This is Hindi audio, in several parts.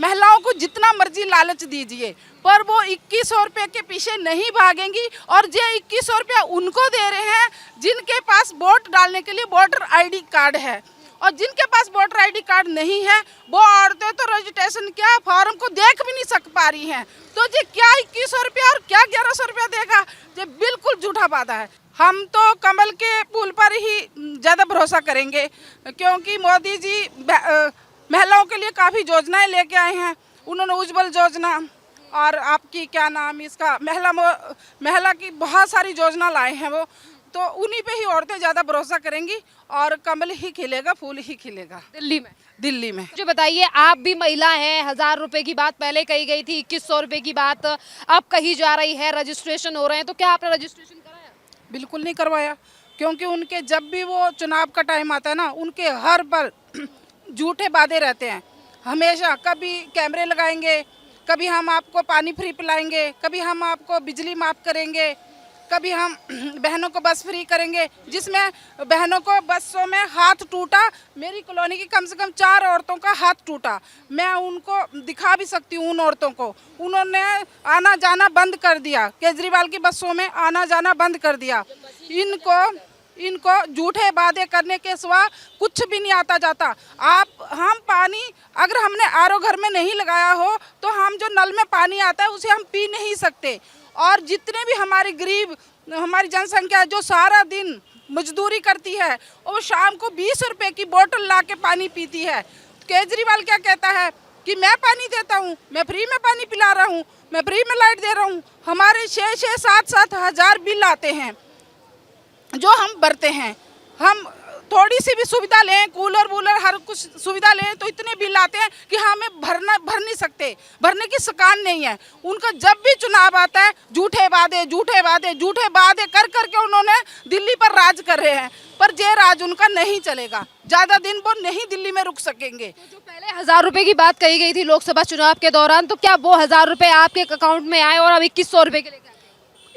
महिलाओं को जितना मर्जी लालच दीजिए, पर वो 2100 रुपये के पीछे नहीं भागेंगी। और जो 2100 रुपया उनको दे रहे हैं जिनके पास वोट डालने के लिए वोटर आईडी कार्ड है, और जिनके पास वोटर आईडी कार्ड नहीं है वो औरतें तो रजिस्ट्रेशन क्या फॉर्म को देख भी नहीं सक पा रही हैं। तो जी क्या 2100 रुपया और क्या 1100 रुपया देगा, ये बिल्कुल झूठा वादा है। हम तो कमल के पुल पर ही ज़्यादा भरोसा करेंगे, क्योंकि मोदी जी महिलाओं के लिए काफ़ी योजनाएं लेके आए हैं। उन्होंने उज्ज्वल योजना और आपकी क्या नाम इसका महिला की बहुत सारी योजना लाए हैं वो, तो उन्हीं पे ही औरतें ज़्यादा भरोसा करेंगी और कमल ही खिलेगा, फूल ही खिलेगा। दिल्ली में जो बताइए, आप भी महिला हैं, 1000 रुपए की बात पहले कही गई थी, 2100 रुपए की बात अब कही जा रही है, रजिस्ट्रेशन हो रहे हैं, तो क्या आपने रजिस्ट्रेशन कराया? बिल्कुल नहीं करवाया, क्योंकि उनके जब भी वो चुनाव का टाइम आता है ना, उनके हर पल झूठे वादे रहते हैं हमेशा। कभी कैमरे लगाएंगे, कभी हम आपको पानी फ्री पिलाएंगे, कभी हम आपको बिजली माफ़ करेंगे, कभी हम बहनों को बस फ्री करेंगे, जिसमें बहनों को बसों में हाथ टूटा। मेरी कॉलोनी की कम से कम 4 औरतों का हाथ टूटा, मैं उनको दिखा भी सकती हूँ। उन औरतों को उन्होंने आना जाना बंद कर दिया, केजरीवाल की बसों में आना जाना बंद कर दिया। इनको झूठे वादे करने के सिवा कुछ भी नहीं आता जाता। हम पानी अगर हमने आरओ घर में नहीं लगाया हो तो हम जो नल में पानी आता है उसे हम पी नहीं सकते। और जितने भी हमारे गरीब हमारी जनसंख्या जो सारा दिन मजदूरी करती है, वो शाम को 20 रुपए की बोतल ला के पानी पीती है। केजरीवाल क्या कहता है कि मैं पानी देता हूँ, मैं फ्री में पानी पिला रहा हूँ, मैं फ्री में लाइट दे रहा हूँ। हमारे 6-6, 7-7 हज़ार बिल आते हैं जो हम भरते हैं। हम थोड़ी सी भी सुविधा लें, कूलर वूलर हर कुछ सुविधा लें तो इतने बिल आते हैं कि हमें भर नहीं सकते, भरने की सकान नहीं है। उनका जब भी चुनाव आता है झूठे वादे कर करके उन्होंने दिल्ली पर राज कर रहे हैं, पर ये राज उनका नहीं चलेगा, ज़्यादा दिन वो नहीं दिल्ली में रुक सकेंगे। तो जो पहले 1000 रुपए की बात कही गई थी लोकसभा चुनाव के दौरान, तो क्या वो 1000 रुपए आपके अकाउंट में आए और अब 2100 रुपए के लेकर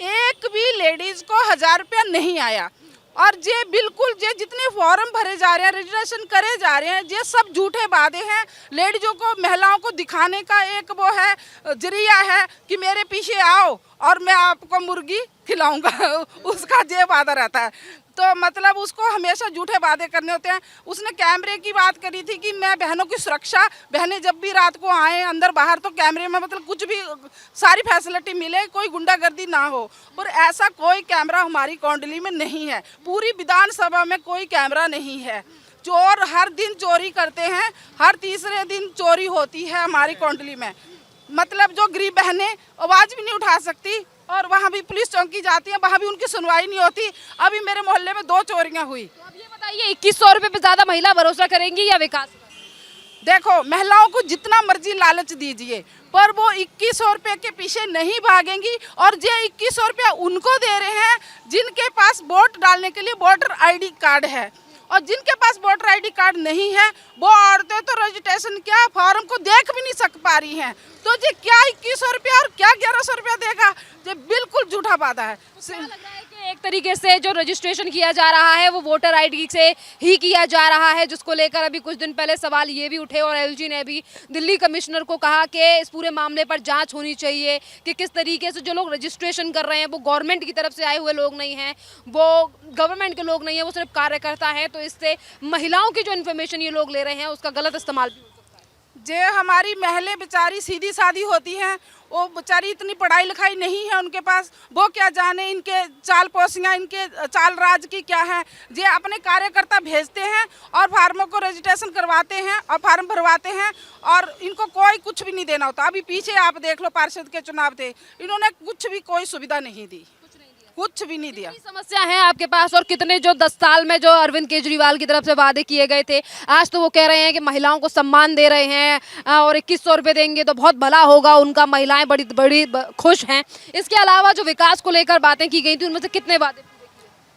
एक भी लेडीज को 1000 रुपया नहीं आया? और ये बिल्कुल ये जितने फॉर्म भरे जा रहे हैं, रजिस्ट्रेशन करे जा रहे हैं, ये सब झूठे वादे हैं। लेडीजों को, महिलाओं को दिखाने का एक वो है, जरिया है कि मेरे पीछे आओ और मैं आपको मुर्गी खिलाऊंगा उसका ये वादा रहता है। तो मतलब उसको हमेशा झूठे वादे करने होते हैं। उसने कैमरे की बात करी थी कि मैं बहनों की सुरक्षा, बहनें जब भी रात को आए अंदर बाहर तो कैमरे में मतलब कुछ भी सारी फैसिलिटी मिले, कोई गुंडागर्दी ना हो। पर ऐसा कोई कैमरा हमारी कौंडली में नहीं है, पूरी विधानसभा में कोई कैमरा नहीं है। चोर हर दिन चोरी करते हैं, हर तीसरे दिन चोरी होती है हमारी कौंडली में। मतलब जो गरीब बहनें आवाज़ भी नहीं उठा सकती, और वहाँ भी पुलिस चौकी जाती है, वहाँ भी उनकी सुनवाई नहीं होती। अभी मेरे मोहल्ले में 2 चोरियाँ हुई। तो अब ये बताइए, 2100 रुपए पे ज़्यादा महिला भरोसा करेंगी या विकास? देखो, महिलाओं को जितना मर्जी लालच दीजिए, पर वो 2100 रुपये के पीछे नहीं भागेंगी। और जो 2100 रुपया उनको दे रहे हैं जिनके पास वोट डालने के लिए वोटर आईडी कार्ड है, और जिनके पास वोटर आईडी कार्ड नहीं है वो औरतें तो रजिस्ट्रेशन क्या फॉर्म को देख भी नहीं सक पा रही हैं। तो ये क्या 2100 रुपया और क्या 1100 रुपया देगा, ये बिल्कुल झूठा वादा है। तो लग रहा है कि एक तरीके से जो रजिस्ट्रेशन किया जा रहा है वो वोटर आईडी से ही किया जा रहा है, जिसको लेकर अभी कुछ दिन पहले सवाल ये भी उठे और एलजी ने भी दिल्ली कमिश्नर को कहा कि इस पूरे मामले पर जांच होनी चाहिए कि किस तरीके से जो लोग रजिस्ट्रेशन कर रहे हैं वो गवर्नमेंट की तरफ से आए हुए लोग नहीं हैं, वो गवर्नमेंट के लोग नहीं हैं, वो सिर्फ कार्यकर्ता हैं। तो इससे महिलाओं की जो इन्फॉर्मेशन ये लोग ले रहे हैं उसका गलत इस्तेमाल भी हो सकता है। जे हमारी महिलाएं बेचारी सीधी सादी होती हैं, वो बेचारी इतनी पढ़ाई लिखाई नहीं है उनके पास, वो क्या जाने इनके चाल पोसियाँ, इनके चाल राज की क्या है। जे अपने कार्यकर्ता भेजते हैं और फार्मों को रजिस्ट्रेशन करवाते हैं और फार्म भरवाते हैं, और इनको कोई कुछ भी नहीं देना होता। अभी पीछे आप देख लो, पार्षद के चुनाव थे, इन्होंने कुछ भी कोई सुविधा नहीं दी, कुछ भी नहीं दिया। समस्या है आपके पास, और कितने जो 10 साल में जो अरविंद केजरीवाल की तरफ से वादे किए गए थे, आज तो वो कह रहे हैं कि महिलाओं को सम्मान दे रहे हैं और 2100 रुपये देंगे तो बहुत भला होगा उनका, महिलाएं बड़ी बड़ी खुश हैं। इसके अलावा जो विकास को लेकर बातें की गई थी उनमें से कितने वादे पूरे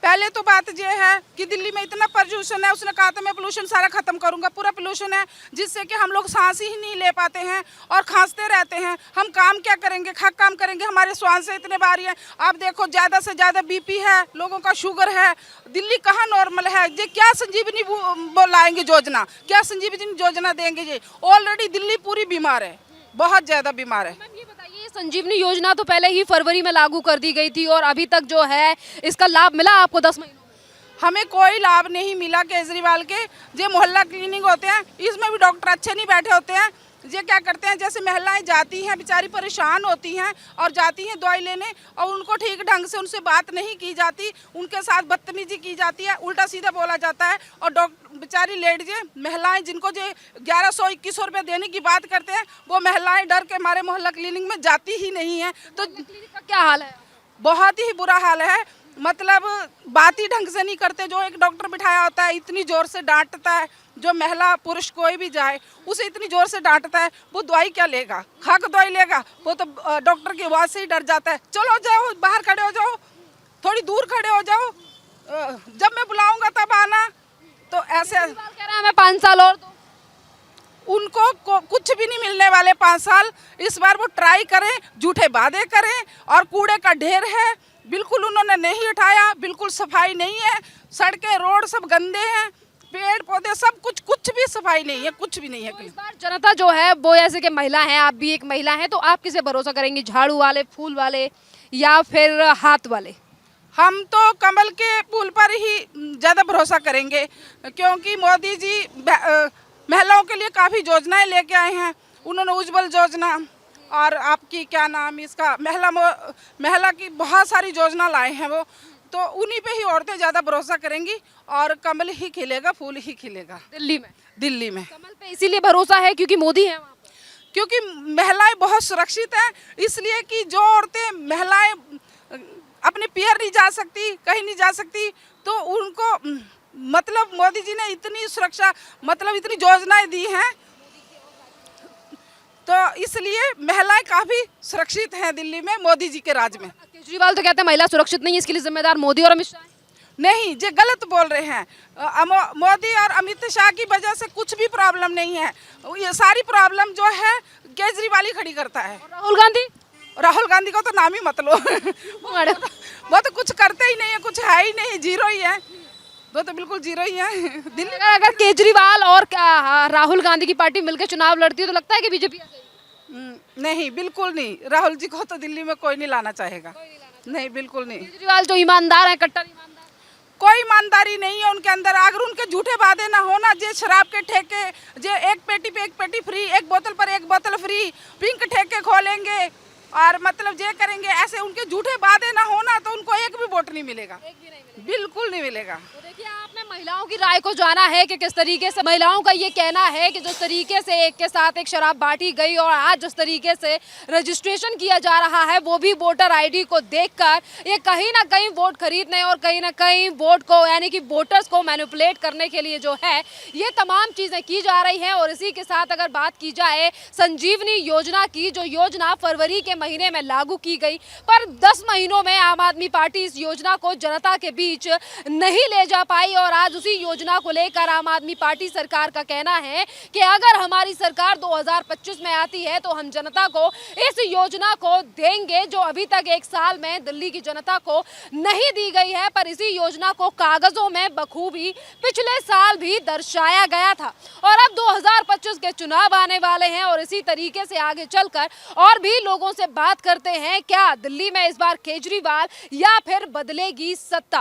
पहले तो बात ये है कि दिल्ली में इतना प्रदूषण है, उसने कहा था मैं पोल्यूशन सारा खत्म करूंगा, पूरा पोल्यूशन है जिससे कि हम लोग सांस ही नहीं ले पाते हैं और खांसते रहते हैं। हम काम क्या करेंगे, खा काम करेंगे, हमारे श्वास से इतने बारी है। आप देखो ज़्यादा से ज़्यादा बीपी है, लोगों का शुगर है। दिल्ली कहाँ नॉर्मल है? ये क्या संजीवनी वो लाएंगे योजना, क्या संजीवनी योजना देंगे? ये ऑलरेडी दिल्ली पूरी बीमार है, बहुत ज़्यादा बीमार है। मैम ये बताइए, ये संजीवनी योजना तो पहले ही फरवरी में लागू कर दी गई थी और अभी तक जो है इसका लाभ मिला आपको 10 महीनों में? हमें कोई लाभ नहीं मिला केजरीवाल के। जो मोहल्ला क्लिनिक होते हैं इसमें भी डॉक्टर अच्छे नहीं बैठे होते हैं। ये क्या करते हैं, जैसे महिलाएं जाती हैं बेचारी परेशान होती हैं और जाती हैं दवाई लेने और उनको ठीक ढंग से उनसे बात नहीं की जाती, उनके साथ बदतमीजी की जाती है, उल्टा सीधा बोला जाता है। और डॉक्टर बेचारी लेडीज महिलाएं जिनको जो 1100-2100 रुपये देने की बात करते हैं, वो महिलाएं डर के मारे मोहल्ला क्लिनिक में जाती ही नहीं हैं। तो क्लिनिक का क्या हाल है? बहुत ही बुरा हाल है, मतलब बात ही ढंग से नहीं करते। जो एक डॉक्टर बिठाया होता है इतनी ज़ोर से डांटता है, जो महिला पुरुष कोई भी जाए उसे इतनी ज़ोर से डांटता है, वो दवाई क्या लेगा, खा के दवाई लेगा? वो तो डॉक्टर की आवाज़ से ही डर जाता है। चलो जाओ बाहर खड़े हो जाओ, थोड़ी दूर खड़े हो जाओ, जब मैं बुलाऊंगा तब आना। तो ऐसे कह रहा है मैं 5 साल और दूं। उनको कुछ भी नहीं मिलने वाले 5 साल। इस बार वो ट्राई करें, झूठे वादे करें और कूड़े का ढेर है, बिल्कुल उन्होंने नहीं उठाया, बिल्कुल सफाई नहीं है, सड़कें रोड सब गंदे हैं, पेड़ पौधे सब कुछ भी सफाई नहीं है, कुछ भी नहीं है। तो इस बार जनता जो है वो ऐसे कि महिला हैं, आप भी एक महिला हैं, तो आप किसे भरोसा करेंगी, झाड़ू वाले, फूल वाले या फिर हाथ वाले? हम तो कमल के फूल पर ही ज़्यादा भरोसा करेंगे, क्योंकि मोदी जी महिलाओं के लिए काफ़ी योजनाएं लेके आए हैं। उन्होंने उज्ज्वल योजना और आपकी क्या नाम इसका महिला की बहुत सारी योजना लाए हैं वो, तो उन्हीं पे ही औरतें ज़्यादा भरोसा करेंगी और कमल ही खिलेगा, फूल ही खिलेगा दिल्ली में। कमल पे इसीलिए भरोसा है क्योंकि मोदी है वहाँ पे। क्योंकि महिलाएं बहुत सुरक्षित हैं, इसलिए कि जो औरतें महिलाएं अपने पैर नहीं जा सकती, कहीं नहीं जा सकती, तो उनको मतलब मोदी जी ने इतनी सुरक्षा, मतलब इतनी योजनाएं दी हैं, तो इसलिए महिलाएं काफ़ी सुरक्षित हैं दिल्ली में मोदी जी के राज में। केजरीवाल तो कहते हैं महिला सुरक्षित नहीं है, इसके लिए जिम्मेदार मोदी और अमित शाह हैं। नहीं, ये गलत बोल रहे हैं। मोदी और अमित शाह की वजह से कुछ भी प्रॉब्लम नहीं है, ये सारी प्रॉब्लम जो है केजरीवाल ही खड़ी करता है। राहुल गांधी को तो नाम ही मत लो वो तो कुछ करते ही नहीं है, कुछ है ही नहीं, जीरो ही है, वो तो बिल्कुल जीरो ही है दिल्ली। अगर केजरीवाल और राहुल गांधी की पार्टी मिलकर चुनाव लड़ती है तो लगता है कि बीजेपी आ जाएगी? नहीं, बिल्कुल नहीं, राहुल जी को तो दिल्ली में कोई नहीं लाना चाहेगा, नहीं बिल्कुल नहीं। केजरीवाल जो ईमानदार है, कट्टर ईमानदार, कोई ईमानदारी नहीं है उनके अंदर। अगर उनके झूठे वादे ना होना, जे शराब के ठेके, जे एक पेटी पे एक पेटी फ्री, एक बोतल पर एक बोतल फ्री, पिंक ठेके खोलेंगे और मतलब ये करेंगे, ऐसे उनके झूठे वादे ना होना तो उनको एक भी वोट नहीं मिलेगा, बिल्कुल नहीं मिलेगा। तो देखिए, आपने महिलाओं की राय को जाना है कि किस तरीके से महिलाओं का ये कहना है कि जिस तरीके से एक के साथ एक शराब बांटी गई और आज जिस तरीके से रजिस्ट्रेशन किया जा रहा है वो भी वोटर आईडी को देखकर, ये कहीं ना कहीं वोट खरीदने और कहीं ना कहीं वोट को यानी कि वोटर्स को मैनिपुलेट करने के लिए जो है ये तमाम चीज़ें की जा रही हैं। और इसी के साथ अगर बात की जाए संजीवनी योजना की, जो योजना फरवरी के महीने में लागू की गई, पर 10 महीनों में आम आदमी पार्टी इस योजना को जनता के बीच नहीं ले जा पाई और आज उसी योजना को लेकर आम आदमी पार्टी सरकार का कहना है कि अगर हमारी सरकार 2025 में आती है तो हम जनता को इस योजना को देंगे, जो अभी तक 1 साल में दिल्ली की जनता को नहीं दी गई है। पर इसी योजना को कागजों में बखूबी पिछले साल भी दर्शाया गया था और अब 2025 के चुनाव आने वाले हैं और इसी तरीके से आगे चलकर और भी लोगों से बात करते हैं, क्या दिल्ली में इस बार केजरीवाल या फिर बदलेगी सत्ता।